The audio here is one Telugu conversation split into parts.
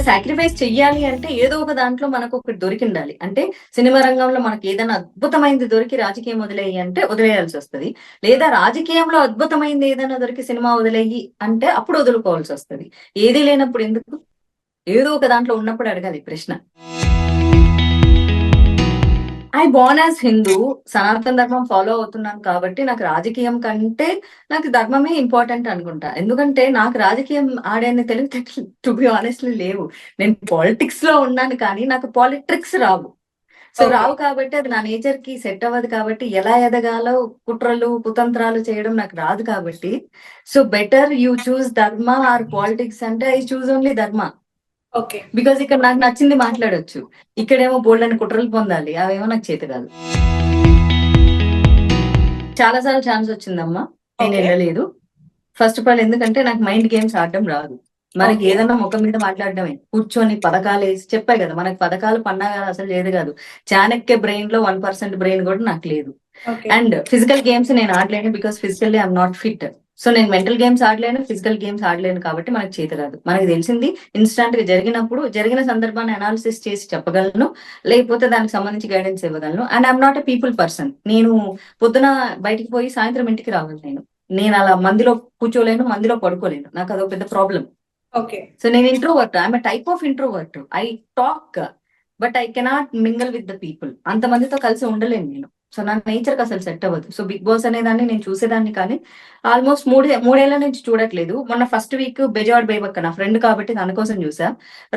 సాక్రిఫైస్ చెయ్యాలి అంటే ఏదో ఒక దాంట్లో మనకు ఒకటి దొరికిండాలి. అంటే సినిమా రంగంలో మనకి ఏదైనా అద్భుతమైనది దొరికి రాజకీయం వదిలేయి అంటే వదిలేయాల్సి వస్తది. లేదా రాజకీయంలో అద్భుతమైనది ఏదైనా దొరికి సినిమా వదిలేయి అంటే అప్పుడు వదులుకోవాల్సి వస్తది. ఏది లేనప్పుడు ఎందుకు? ఏదో ఒక దాంట్లో ఉన్నప్పుడు అడగాలి ప్రశ్న. ఐ బోర్న్ యాజ్ హిందూ, సనాతన ధర్మం ఫాలో అవుతున్నాను కాబట్టి నాకు రాజకీయం కంటే నాకు ధర్మమే ఇంపార్టెంట్ అనుకుంటా. ఎందుకంటే నాకు రాజకీయం ఆడేని తెలివితేటలు టు బి ఆనెస్ట్‌లీ లేవు. నేను పాలిటిక్స్ లో ఉన్నాను కానీ నాకు పాలిట్రిక్స్ రావు. So okay. రావు కాబట్టి అది నా నేచర్ కి సెట్ అవ్వదు కాబట్టి ఎలా ఎదగాలో కుట్రలు, కుతంత్రాలు చేయడం నాకు రాదు కాబట్టి సో బెటర్ యూ చూస్ ధర్మ ఆర్ పాలిటిక్స్ అంటే ఐ చూస్ ఓన్లీ ధర్మ. ఓకే. బికాజ్ ఇక్కడ నాకు నచ్చింది మాట్లాడొచ్చు. ఇక్కడేమో బోల్డని కుట్రలు పొందాలి, అవేమో నాకు చేత కాదు. చాలా సార్లు ఛాన్స్ వచ్చిందమ్మా, నేను ఓకే. వెళ్ళలేదు. ఫస్ట్ ఆఫ్ ఆల్ ఎందుకంటే నాకు మైండ్ గేమ్స్ ఆడడం రాదు. మనకి ఓకే. ఏదన్నా ముఖం మీద మాట్లాడడమే, కూర్చొని పథకాలు వేసి చెప్పాయి కదా, మనకి పథకాలు పన్నాగాలు అసలు లేదు కాదు. చాణక్య బ్రెయిన్ లో 1% బ్రెయిన్ కూడా నాకు లేదు. ఓకే. అండ్ ఫిజికల్ గేమ్స్ నేను ఆడలేను because physically I'm not fit. So నేను మెంటల్ గేమ్స్ ఆడలేను, ఫిజికల్ గేమ్స్ ఆడలేను కాబట్టి మనకు చేత కాదు. మనకు తెలిసింది ఇన్స్టాంట్ గా జరిగినప్పుడు జరిగిన సందర్భాన్ని అనాలిసిస్ చేసి చెప్పగలను, లేకపోతే దానికి సంబంధించి గైడెన్స్ ఇవ్వగలను. And I'm not a people person. నేను పొద్దున బయటికి పోయి సాయంత్రం ఇంటికి రావాలి. నేను అలా మందిలో కూర్చోలేను, మందిలో పడుకోలేను. నాకు అదొక పెద్ద ప్రాబ్లం. ఓకే. సో నేను introvert, I'm type of introvert. I talk but I cannot mingle with the people. అంతమందితో కలిసి ఉండలేను నేను. సో నా నేచర్ కి అసలు సెట్ అవ్వదు. సో బిగ్ బాస్ అనేదాన్ని నేను చూసేదాన్ని కానీ ఆల్మోస్ట్ మూడేళ్ల నుంచి చూడట్లేదు. మొన్న ఫస్ట్ వీక్ బెజవాడ్ బేబక్క నా ఫ్రెండ్ కాబట్టి దాని కోసం చూసా.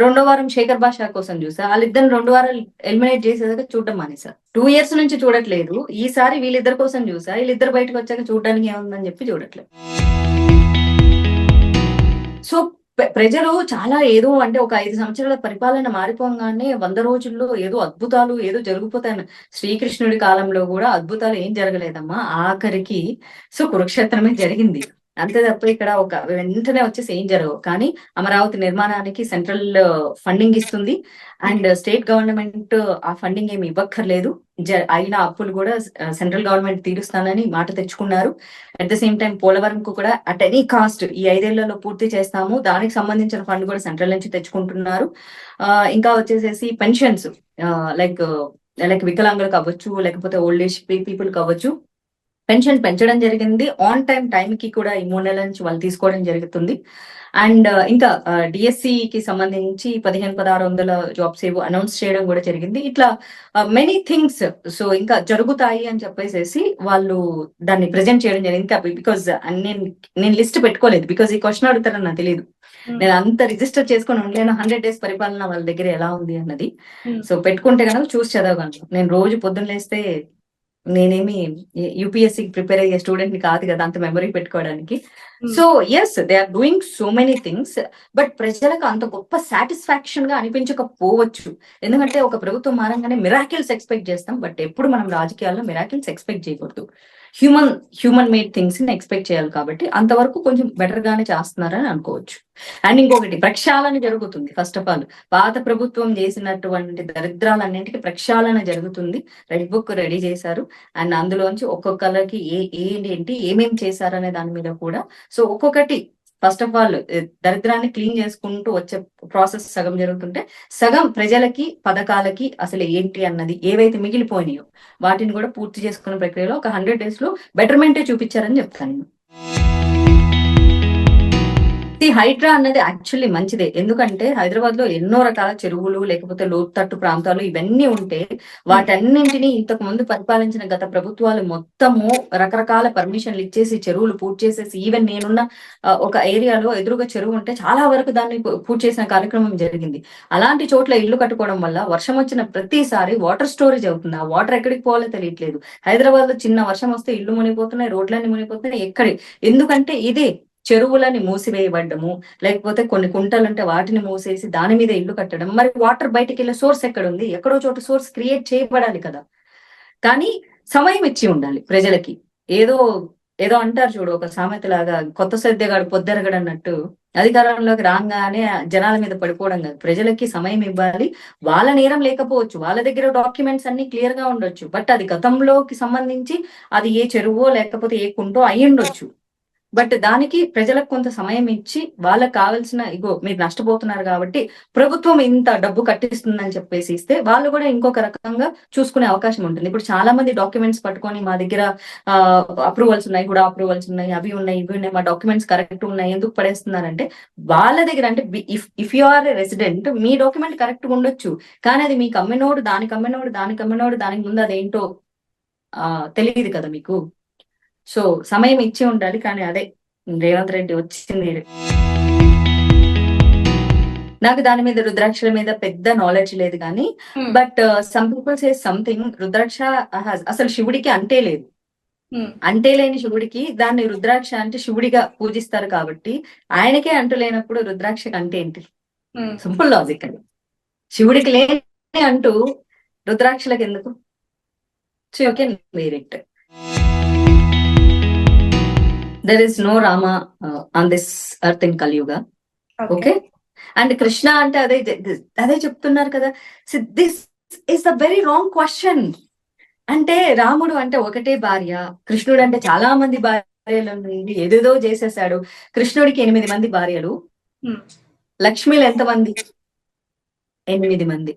రెండో వారం శేఖర్ భాషా కోసం చూసా. వాళ్ళిద్దరు 2 వారాలు ఎలిమినేట్ చేసేదాకా చూడడం మానేసా. 2 years నుంచి చూడట్లేదు. ఈసారి వీళ్ళిద్దరి కోసం చూసా. వీళ్ళిద్దరు బయటకు వచ్చాక చూడడానికి ఏముందని చెప్పి చూడట్లేదు. సో ప్రజలు చాలా ఏదో అంటే ఒక 5 సంవత్సరాల పరిపాలన మారిపోగానే 100 రోజుల్లో ఏదో అద్భుతాలు ఏదో జరిగిపోతాయి. శ్రీకృష్ణుడి కాలంలో కూడా అద్భుతాలు ఏం జరగలేదమ్మా. ఆఖరికి సో కురుక్షేత్రమే జరిగింది. అంతే తప్ప ఇక్కడ ఒక వెంటనే వచ్చేసి ఏం జరగవు. కానీ అమరావతి నిర్మాణానికి సెంట్రల్ ఫండింగ్ ఇస్తుంది అండ్ స్టేట్ గవర్నమెంట్ ఆ ఫండింగ్ ఏమి ఇవ్వక్కర్లేదు. అయిన అప్పులు కూడా సెంట్రల్ గవర్నమెంట్ తీరుస్తానని మాట తెచ్చుకున్నారు. అట్ ద సేమ్ టైం పోలవరంకు కూడా అట్ ఎనీ కాస్ట్ ఈ 5 ఏళ్లలో పూర్తి చేస్తాము, దానికి సంబంధించిన ఫండ్ కూడా సెంట్రల్ నుంచి తెచ్చుకుంటున్నారు. ఇంకా వచ్చేసేసి పెన్షన్స్ లైక్ లైక్ వికలాంగులకు అవ్వచ్చు, లేకపోతే ఓల్డ్ ఏజ్ పీపుల్ కావచ్చు, పెన్షన్ పెంచడం జరిగింది. ఆన్ టైం కి కూడా ఈ 3 నెలల నుంచి వాళ్ళు తీసుకోవడం జరుగుతుంది. అండ్ ఇంకా డిఎస్సి కి సంబంధించి 15,600 జాబ్స్ ఏవో అనౌన్స్ చేయడం కూడా జరిగింది. ఇట్లా మెనీ థింగ్స్ సో ఇంకా జరుగుతాయి అని చెప్పేసి వాళ్ళు దాన్ని ప్రెజెంట్ చేయడం జరిగింది. ఇంకా బికాజ్ నేను లిస్ట్ పెట్టుకోలేదు, బికాజ్ ఈ క్వశ్చన్ అడుగుతారని నాకు తెలియదు. నేను అంత రిజిస్టర్ చేసుకొని ఉండలేను 100 days పరిపాలన వాళ్ళ దగ్గర ఎలా ఉంది అన్నది. సో పెట్టుకుంటే కనుక చూసి చదవగలను. నేను రోజు పొద్దున్న లేస్తే నేనేమి యూపీఎస్సీ ప్రిపేర్ అయ్యే స్టూడెంట్ ని కాదు కదా అంత మెమరీ పెట్టుకోవడానికి. So yes they are doing so many things. But ప్రజలకు అంత గొప్ప సాటిస్ఫాక్షన్ గా అనిపించకపోవచ్చు. ఎందుకంటే ఒక ప్రభుత్వం మారంగానే మిరాకిల్స్ ఎక్స్పెక్ట్ చేస్తాం, బట్ ఎప్పుడు మనం రాజకీయాల్లో మిరాకిల్స్ ఎక్స్పెక్ట్ చేయకూడదు. హ్యూమన్ మేడ్ థింగ్స్ ని ఎక్స్పెక్ట్ చేయాలి కాబట్టి అంతవరకు కొంచెం బెటర్ గానే చేస్తున్నారని అనుకోవచ్చు. అండ్ ఇంకొకటి ప్రక్షాళన జరుగుతుంది. ఫస్ట్ ఆఫ్ ఆల్ పాత ప్రభుత్వం చేసినటువంటి దరిద్రాలన్నింటికి ప్రక్షాళన జరుగుతుంది. రెడ్ బుక్ రెడీ చేశారు అండ్ అందులోంచి ఒక్కొక్కరికి ఏంటి ఏమేమి చేశారు అనే దాని మీద కూడా సో ఒక్కొక్కటి ఫస్ట్ ఆఫ్ ఆల్ దరిద్రాన్ని క్లీన్ చేసుకుంటూ వచ్చే ప్రాసెస్ సగం జరుగుతుంటే సగం ప్రజలకి పథకాలకి అసలు ఏంటి అన్నది ఏవైతే మిగిలిపోయినాయో వాటిని కూడా పూర్తి చేసుకునే ప్రక్రియలో ఒక 100 days లో బెటర్మెంటే చూపించారని చెప్తాను నేను. హైడ్రా అన్నది యాక్చువల్లీ మంచిదే. ఎందుకంటే హైదరాబాద్ లో ఎన్నో రకాల చెరువులు లేకపోతే లోతట్టు ప్రాంతాలు ఇవన్నీ ఉంటే వాటన్నింటినీ ఇంతకు ముందు పరిపాలించిన గత ప్రభుత్వాలు మొత్తము రకరకాల పర్మిషన్లు ఇచ్చేసి చెరువులు పూర్తి చేసేసి ఈవెన్ నేనున్న ఒక ఏరియాలో ఎదురుగా చెరువు ఉంటే చాలా వరకు దాన్ని పూర్తి చేసిన కార్యక్రమం జరిగింది. అలాంటి చోట్ల ఇల్లు కట్టుకోవడం వల్ల వర్షం వచ్చిన ప్రతిసారి వాటర్ స్టోరేజ్ అవుతుంది. ఆ వాటర్ ఎక్కడికి పోవాలో తెలియట్లేదు. హైదరాబాద్ లో చిన్న వర్షం వస్తే ఇల్లు మునిగిపోతున్నాయి, రోడ్లన్నీ మునిగిపోతున్నాయి. ఎందుకంటే ఇదే చెరువులని మూసివేయబడ్డము, లేకపోతే కొన్ని కుంటలు ఉంటే వాటిని మూసేసి దాని మీద ఇల్లు కట్టడం. మరి వాటర్ బయటికి వెళ్ళే సోర్స్ ఎక్కడ ఉంది? ఎక్కడో చోట సోర్స్ క్రియేట్ చేయబడాలి కదా. కానీ సమయం ఇచ్చి ఉండాలి ప్రజలకి. ఏదో ఏదో అంటారు చూడు, ఒక సామెత లాగా కొత్త సద్యగాడు పొద్దెరగడు అన్నట్టు అధికారంలోకి రాగానే జనాల మీద పడిపోవడం కాదు. ప్రజలకి సమయం ఇవ్వాలి. వాళ్ళ నేరం లేకపోవచ్చు, వాళ్ళ దగ్గర డాక్యుమెంట్స్ అన్ని క్లియర్ గా ఉండొచ్చు, బట్ అది గతంలోకి సంబంధించి అది ఏ చెరువో లేకపోతే ఏ కుంటో అయి ఉండొచ్చు. బట్ దానికి ప్రజలకు కొంత సమయం ఇచ్చి వాళ్ళకి కావాల్సిన ఇగో మీరు నష్టపోతున్నారు కాబట్టి ప్రభుత్వం ఇంత డబ్బు కట్టిస్తుందని చెప్పేసి ఇస్తే వాళ్ళు కూడా ఇంకొక రకంగా చూసుకునే అవకాశం ఉంటుంది. ఇప్పుడు చాలా మంది డాక్యుమెంట్స్ పట్టుకొని మా దగ్గర అప్రూవల్స్ ఉన్నాయి, కూడా అప్రూవల్స్ ఉన్నాయి, అవి ఉన్నాయి, ఇవి ఉన్నాయి, మా డాక్యుమెంట్స్ కరెక్ట్ ఉన్నాయి, ఎందుకు పడేస్తున్నారంటే వాళ్ళ దగ్గర అంటే ఇఫ్ యు ఆర్ రెసిడెంట్ మీ డాక్యుమెంట్ కరెక్ట్ ఉండొచ్చు, కానీ అది మీకు అమ్మినోడు దానికి అమ్మినోడు దానికి అమ్మినోడు దానికి ముందు అదేంటో తెలియదు కదా మీకు. సో సమయం ఇచ్చి ఉండాలి. కానీ అదే రేవంత్ రెడ్డి వచ్చింది. నాకు దాని మీద రుద్రాక్షల మీద పెద్ద నాలెడ్జ్ లేదు కానీ but some people say something rudraksha అసలు శివుడికి అంటే లేదు, అంటే లేని శివుడికి దాన్ని రుద్రాక్ష అంటే శివుడిగా పూజిస్తారు కాబట్టి ఆయనకే అంటు లేనప్పుడు రుద్రాక్షకి అంటే ఏంటి? సింపుల్ లాజిక్ అది. శివుడికి లేని అంటూ రుద్రాక్షలకు ఎందుకు? So you can wear it. There is no Rama on this earth in Kaliyuga. Okay? And Krishna అంటే అదే చెప్తున్నారు కదా. So this is a very wrong question. అంటే రాముడు అంటే ఒకటే భార్య, కృష్ణుడు అంటే చాలా మంది భార్యలు, ఏదేదో చేసేసాడు. కృష్ణుడికి 8 మంది భార్యలు, లక్ష్మిలు ఎంతమంది? 8 మంది.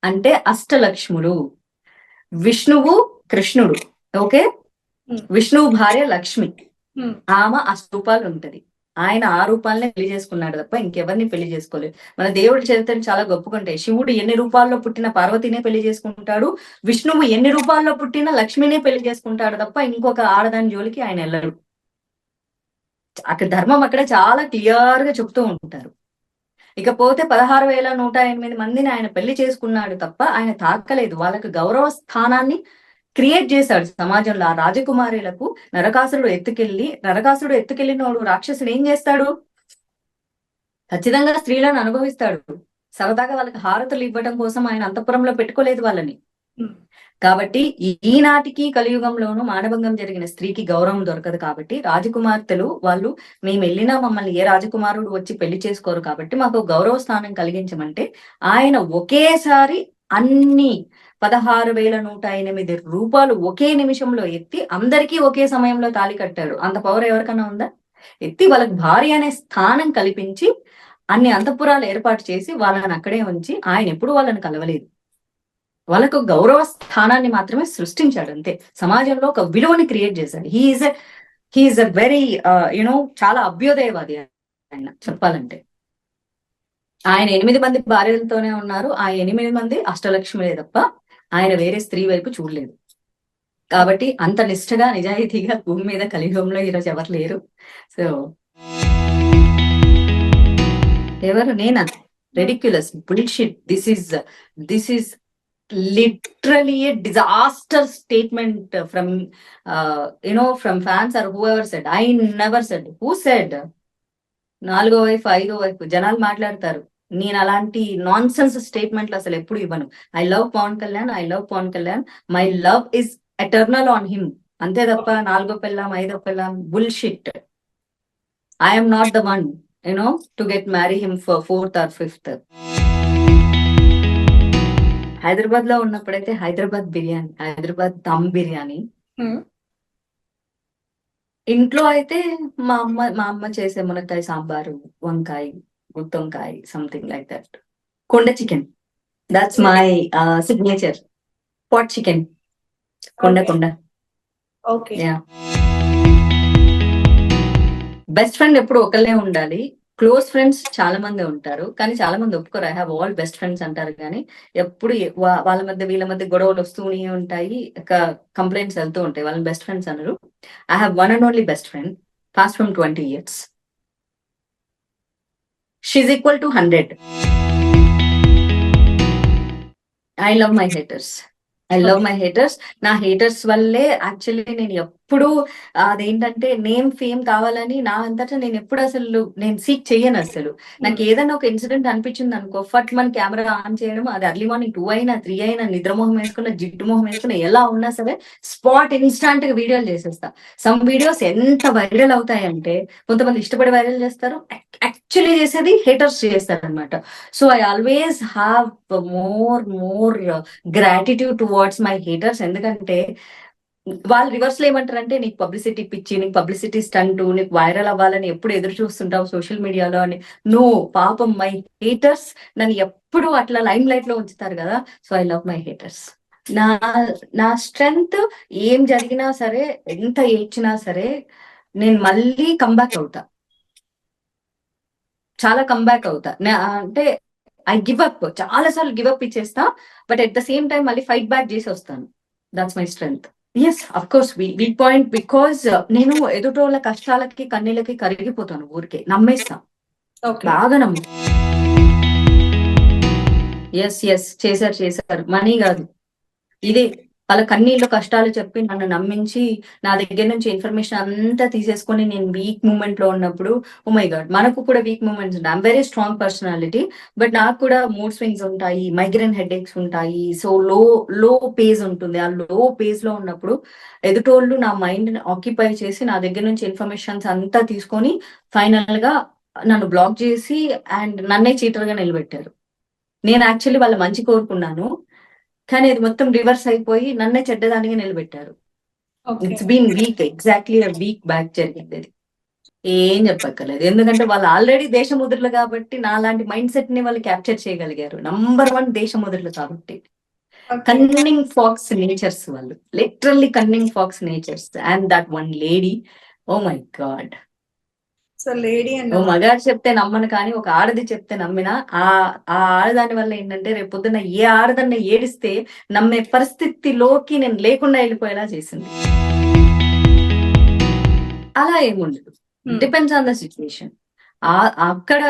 అంటే అష్టలక్ష్ములు. విష్ణువు కృష్ణుడు, ఓకే, విష్ణువు భార్య లక్ష్మి, ఆమె 8 రూపాయలు ఉంటది. ఆయన 6 రూపాయలనే పెళ్లి చేసుకున్నాడు తప్ప ఇంకెవరిని పెళ్లి చేసుకోలేదు. మన దేవుడి చరిత్రను చాలా గొప్పకుంటాయి. శివుడు ఎన్ని రూపాయల్లో పుట్టిన పార్వతినే పెళ్లి చేసుకుంటాడు, విష్ణువు ఎన్ని రూపాయల్లో పుట్టిన లక్ష్మినే పెళ్లి చేసుకుంటాడు తప్ప ఇంకొక ఆడదాని జోలికి ఆయన వెళ్ళరు. అక్కడ ధర్మం అక్కడ చాలా క్లియర్ గా చెప్తూ ఉంటారు. ఇకపోతే 16,108 మందిని ఆయన పెళ్లి చేసుకున్నాడు తప్ప ఆయన తాకలేదు. వాళ్ళకి గౌరవ స్థానాన్ని క్రియేట్ చేశాడు సమాజంలో. ఆ రాజకుమారులకు నరకాసురుడు ఎత్తుకెళ్ళినోడు రాక్షసుడు ఏం చేస్తాడు? ఖచ్చితంగా స్త్రీలను అనుభవిస్తాడు. సరదాగా వాళ్ళకి హారతులు ఇవ్వడం కోసం ఆయన అంతఃపురంలో పెట్టుకోలేదు వాళ్ళని. కాబట్టి ఈనాటికి కలియుగంలోనూ మానభంగం జరిగిన స్త్రీకి గౌరవం దొరకదు. కాబట్టి రాజకుమార్తెలు వాళ్ళు మేము వెళ్ళినా మమ్మల్ని ఏ రాజకుమారుడు వచ్చి పెళ్లి చేసుకోరు కాబట్టి మాకు గౌరవ స్థానం కలిగించమంటే ఆయన ఒకేసారి అన్ని 16,108 రూపాయలు ఒకే నిమిషంలో ఎత్తి అందరికీ ఒకే సమయంలో తాళి కట్టాడు. అంత పవర్ ఎవరికైనా ఉందా? ఎత్తి వాళ్ళకి భార్య అనే స్థానం కల్పించి అన్ని అంతఃపురాలు ఏర్పాటు చేసి వాళ్ళని అక్కడే ఉంచి ఆయన ఎప్పుడు వాళ్ళని కలవలేదు. వాళ్ళకు గౌరవ స్థానాన్ని మాత్రమే సృష్టించాడు అంతే. సమాజంలో ఒక విలువని క్రియేట్ చేశాడు. హీఈస్ అ వెరీ చాలా అభ్యుదయవాది ఆయన చెప్పాలంటే. ఆయన 8 మంది భార్యలతోనే ఉన్నారు. ఆ 8 మంది అష్టలక్ష్మిలే తప్ప ఆయన వేరే స్త్రీ వైపు చూడలేదు. కాబట్టి అంత నిష్ఠగా నిజాయితీగా భూమి మీద కలియుగంలో ఈరోజు ఎవరు లేరు. సో ఎవరు? నేనా? Ridiculous bullshit. This is literally a disaster statement from from fans or whoever said. I never said. Who said? 4వ వైపు 5వ వైపు జనాలు మాట్లాడతారు. నేను అలాంటి నాన్ సెన్స్ స్టేట్మెంట్లు అసలు ఎప్పుడు ఇవ్వను. I love Pavan Kalyan. My love is eternal on him. అంతే తప్ప 4వ పెళ్ళాం 5వ పెళ్ళాం bullshit. I am not the one to get marry him for 4th or 5th. Hyderabad లో ఉన్నప్పుడైతే హైదరాబాద్ దమ్ బిర్యానీ. ఇంట్లో అయితే మా అమ్మ చేసే మునక్కాయ సాంబారు, వంకాయ, గుత్తొంకాయ, సంథింగ్ లైక్ దట్. కొండ chicken, that's my signature. Pot chicken, కొండ. ఓకే. బెస్ట్ ఫ్రెండ్ ఎప్పుడు ఒకళ్ళే ఉండాలి. క్లోజ్ ఫ్రెండ్స్ చాలా మంది ఉంటారు కానీ చాలా మంది ఒప్పుకోరు. I have all best friends అంటారు కానీ ఎప్పుడు వాళ్ళ మధ్య వీళ్ళ మధ్య గొడవలు వస్తూనే ఉంటాయి, కంప్లైంట్స్ వెళ్తూ ఉంటాయి. వాళ్ళని బెస్ట్ ఫ్రెండ్స్ అనరు. I have one and only best friend, past from 20 years. She equal to 100. I love my haters. నా హేటర్స్ వల్లే యాక్చువల్లీ నేను ఎప్పుడు అదేంటంటే నేమ్ ఫేమ్ కావాలని నా అంతటా నేను ఎప్పుడు అసలు నేను సీక్ చెయ్యను. అసలు నాకు ఏదైనా ఒక ఇన్సిడెంట్ అనిపించింది అనుకో, ఫట్ మన కెమెరా ఆన్ చేయడం, అది అర్లీ మార్నింగ్ 2 అయినా 3 అయినా, నిద్రమోహం వేసుకున్న జిడ్డు మొహం వేసుకున్న ఎలా ఉన్నా సరే స్పాట్ ఇన్స్టాంట్ గా వీడియోలు చేసేస్తా. సమ్ వీడియోస్ ఎంత వైరల్ అవుతాయంటే కొంతమంది ఇష్టపడి వైరల్ చేస్తారు, యాక్చువల్లీ చేసేది హేటర్స్ చేస్తారు అనమాట. So I always have more gratitude towards my haters. ఎందుకంటే వాళ్ళు రివర్స్ లో ఏమంటారంటే, నీకు పబ్లిసిటీ పిచ్చి, నీకు పబ్లిసిటీ స్టంట్, నీకు వైరల్ అవ్వాలని ఎప్పుడు ఎదురు చూస్తుంటావు సోషల్ మీడియాలో అని. నో, పాపం మై హేటర్స్ నన్ను ఎప్పుడు అట్లా లైమ్ లైట్ లో ఉంచుతారు కదా. So I love my haters. నా నా స్ట్రెంగ్త్, ఏం జరిగినా సరే, ఎంత ఏడ్చినా సరే, నేను మళ్ళీ కంబ్యాక్ అవుతా, చాలా కంబ్యాక్ అవుతా. అంటే ఐ గివ్ అప్, చాలా సార్లు గివ్ అప్ ఇచ్చేస్తా, but at the same time మళ్ళీ ఫైట్ బ్యాక్ చేసి వస్తాను. That's my strength. Yes, of course weak point, because నేను ఎదుటోళ్ళ కష్టాలకి కన్నీళ్ళకి కరిగిపోతాను, ఊరికే నమ్మేస్తా, బాగా నమ్ము. ఎస్ చేశారు, మనీ కాదు, ఇదే వాళ్ళ కన్నీళ్ళు కష్టాలు చెప్పి నన్ను నమ్మించి నా దగ్గర నుంచి ఇన్ఫర్మేషన్ అంతా తీసేసుకొని నేను వీక్ మూమెంట్ లో ఉన్నప్పుడు, ఓ మై గాడ్, మనకు కూడా వీక్ మూమెంట్స్ ఉంటాయి. I'm very strong personality, but నాకు కూడా మూడ్ స్వింగ్స్ ఉంటాయి, మైగ్రేన్ హెడేక్స్ ఉంటాయి. సో లో పేజ్ ఉంటుంది. ఆ లో పేజ్ లో ఉన్నప్పుడు ఎదుటోళ్ళు నా మైండ్ ని ఆక్యుపై చేసి నా దగ్గర నుంచి ఇన్ఫర్మేషన్స్ అంతా తీసుకొని ఫైనల్ గా నన్ను బ్లాక్ చేసి అండ్ నన్నే చీటర్ గా నిలబెట్టారు. నేను యాక్చువల్లీ వాళ్ళ మంచి కోరుకున్నాను, కానీ అది మొత్తం రివర్స్ అయిపోయి నన్నే చెడ్డదానిగా నిలబెట్టారు. It's been week, exactly week back జరిగింది అది. ఏం చెప్పక్కర్లేదు, ఎందుకంటే వాళ్ళు ఆల్రెడీ దేశముద్రులు కాబట్టి నా లాంటి మైండ్ సెట్ ని వాళ్ళు క్యాప్చర్ చేయగలిగారు. #1 దేశముద్రులు కాబట్టి. కన్నింగ్ ఫాక్స్ నేచర్స్ వాళ్ళు, literally cunning fox natures. And that one lady, oh my God. So lady ఓ మగాడు చెప్తే నమ్మను, కానీ ఒక ఆడది చెప్తే నమ్మినా. ఆ ఆడదాని వల్ల ఏంటంటే, రేపు పొద్దున్న ఏ ఆడదాన్ని ఏడిస్తే నమ్మే పరిస్థితిలోకి నేను లేకుండా వెళ్ళిపోయేలా చేసింది. అలా ఏముండదు, డిపెండ్స్ ఆన్ ద సిచ్యువేషన్. అక్కడ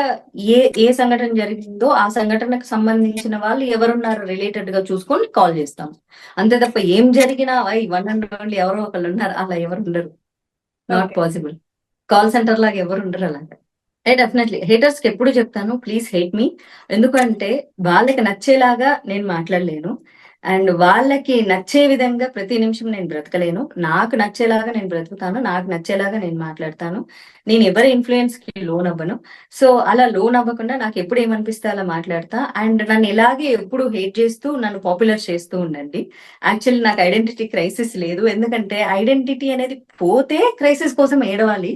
ఏ సంఘటన జరిగిందో ఆ సంఘటనకు సంబంధించిన వాళ్ళు ఎవరున్నారు రిలేటెడ్ గా చూసుకొని కాల్ చేస్తాం, అంతే తప్ప ఏం జరిగినా 100 ఎవరో ఒకళ్ళు ఉన్నారు, అలా ఎవరు ఉండరు. Not possible. కాల్ సెంటర్ లాగా ఎవరు ఉండరు అలాగా. డెఫినెట్లీ హేటర్స్ కి ఎప్పుడు చెప్తాను, ప్లీజ్ హేట్ మీ. ఎందుకంటే వాళ్ళకి నచ్చేలాగా నేను మాట్లాడలేను, అండ్ వాళ్ళకి నచ్చే విధంగా ప్రతి నిమిషం నేను బ్రతకలేను. నాకు నచ్చేలాగా నేను బ్రతుకుతాను, నాకు నచ్చేలాగా నేను మాట్లాడతాను. నేను ఎవరి ఇన్ఫ్లుయెన్స్ కి లోన్ అవ్వను. సో అలా లోన్ అవ్వకుండా నాకు ఎప్పుడు ఏమనిపిస్తే అలా మాట్లాడతా. అండ్ నన్ను ఇలాగే ఎప్పుడు హేట్ చేస్తూ నన్ను పాపులర్ చేస్తూ ఉండండి. యాక్చువల్లీ నాకు ఐడెంటిటీ క్రైసిస్ లేదు, ఎందుకంటే ఐడెంటిటీ అనేది పోతే క్రైసిస్ కోసం ఏడవాలి,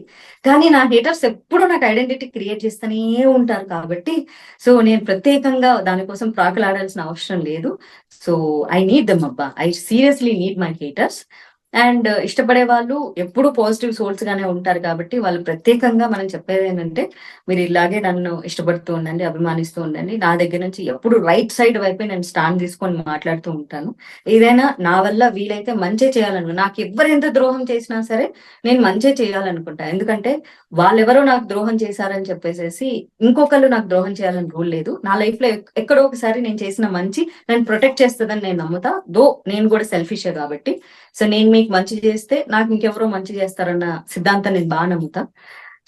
కానీ నా హేటర్స్ ఎప్పుడు నాకు ఐడెంటిటీ క్రియేట్ చేస్తూనే ఉంటారు కాబట్టి, సో నేను ప్రత్యేకంగా దానికోసం ప్రాకులాడాల్సిన అవసరం లేదు. సో ఐ నీడ్ దమ్ అబ్బా, I seriously need my haters. And ఇష్టపడే వాళ్ళు ఎప్పుడు పాజిటివ్ సోల్స్ గానే ఉంటారు కాబట్టి, వాళ్ళు ప్రత్యేకంగా మనం చెప్పేది ఏంటంటే, మీరు ఇలాగే నన్ను ఇష్టపడుతూ ఉండండి, అభిమానిస్తూ ఉండండి. నా దగ్గర నుంచి ఎప్పుడు రైట్ సైడ్ వైపే నేను స్టాండ్ తీసుకొని మాట్లాడుతూ ఉంటాను. ఏదైనా నా వల్ల వీలైతే మంచి చేయాలను, నాకు ఎవరు ఎంత ద్రోహం చేసినా సరే నేను మంచి చేయాలనుకుంటా. ఎందుకంటే వాళ్ళెవరో నాకు ద్రోహం చేశారని చెప్పేసి ఇంకొకళ్ళు నాకు ద్రోహం చేయాలని రూల్ లేదు. నా లైఫ్ లో ఎక్కడో ఒకసారి నేను చేసిన మంచి నన్ను ప్రొటెక్ట్ చేస్తుందని నేను నమ్ముతా. నేను కూడా సెల్ఫిషే కాబట్టి, సో నేను మీకు మంచి చేస్తే నాకు ఇంకెవరో మంచి చేస్తారన్న సిద్ధాంతం నేను బాగా నమ్ముతా.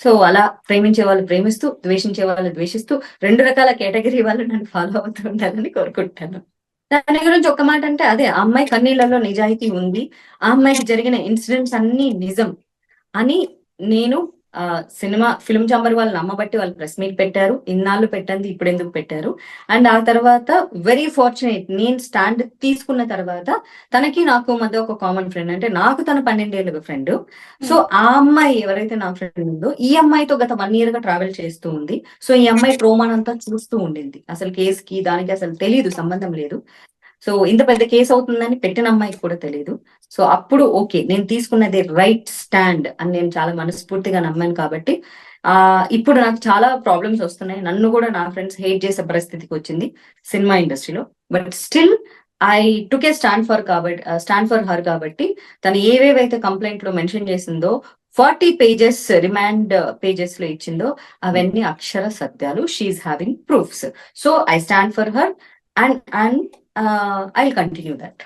సో అలా ప్రేమించే వాళ్ళు ప్రేమిస్తూ, ద్వేషించే వాళ్ళు ద్వేషిస్తూ, 2 రకాల కేటగిరీ వాళ్ళు నన్ను ఫాలో అవుతూ ఉండాలని కోరుకుంటాను. దాని గురించి ఒక మాట అంటే అదే, ఆ అమ్మాయి కన్నీళ్లలో నిజాయితీ ఉంది, ఆ అమ్మాయికి జరిగిన ఇన్సిడెంట్స్ అన్ని నిజం అని నేను ఫిల్మ్ చాంబర్ వాళ్ళు నమ్మబట్టి వాళ్ళు ప్రెస్ మీట్ పెట్టారు. ఇన్నాళ్ళు పెట్టండి, ఇప్పుడు ఎందుకు పెట్టారు. అండ్ ఆ తర్వాత వెరీ ఫార్చునేట్, నేను స్టాండ్ తీసుకున్న తర్వాత తనకి నాకు మధ్య ఒక కామన్ ఫ్రెండ్, అంటే నాకు తన 12 ఏళ్ళ ఫ్రెండ్. సో ఆ అమ్మాయి ఎవరైతే నా ఫ్రెండ్ ఉందో, ఈ అమ్మాయితో గత 1 year గా ట్రావెల్ చేస్తూ ఉంది. సో ఈ అమ్మాయి ట్రోమానంతా చూస్తూ ఉండింది. అసలు కేసుకి దానికి అసలు తెలియదు, సంబంధం లేదు. సో ఇంత పెద్ద కేసు అవుతుందని పెట్టిన అమ్మాయికి కూడా తెలియదు. సో అప్పుడు ఓకే, నేను తీసుకున్నది రైట్ స్టాండ్ అని నేను చాలా మనస్ఫూర్తిగా నమ్మాను కాబట్టి, ఇప్పుడు నాకు చాలా ప్రాబ్లమ్స్ వస్తున్నాయి. నన్ను కూడా నా ఫ్రెండ్స్ హేట్ చేసే పరిస్థితికి వచ్చింది సినిమా ఇండస్ట్రీలో. But still I took a stand for her కాబట్టి, తను ఏవేవైతే కంప్లైంట్ లో మెన్షన్ చేసిందో, 40 pages రిమాండ్ పేజెస్ లో ఇచ్చిందో, అవన్నీ అక్షర సత్యాలు. She's having proofs. So I stand for her, and I'll continue that.